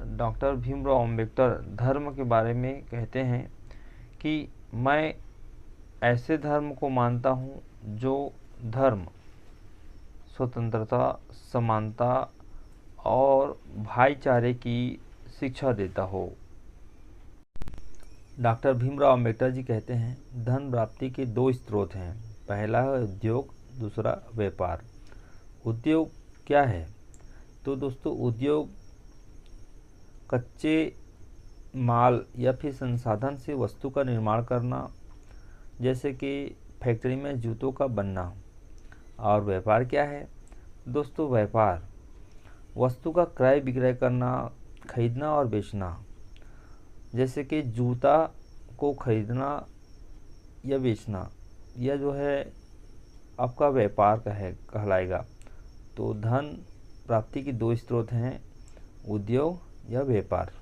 Doctor Bhimrao Ambedkar धर्म के बारे में कहते हैं कि मैं ऐसे धर्म को मानता हूँ जो धर्म स्वतंत्रता, समानता और भाईचारे की शिक्षा देता हो। डॉक्टर भीमराव अंबेडकर जी कहते हैं धन प्राप्ति के दो स्रोत हैं, पहला है उद्योग, दूसरा व्यापार। उद्योग क्या है? तो दोस्तों उद्योग कच्चे माल या फिर संसाधन से वस्तु का निर्माण करना, जैसे कि फैक्ट्री में जूतों का बनना। और व्यापार क्या है? दोस्तों व्यापार वस्तु का क्रय विक्रय करना, खरीदना और बेचना, जैसे कि जूता को खरीदना या बेचना, यह जो है आपका व्यापार कहलाएगा। तो धन प्राप्ति के दो स्रोत हैं, उद्योग या व्यापार।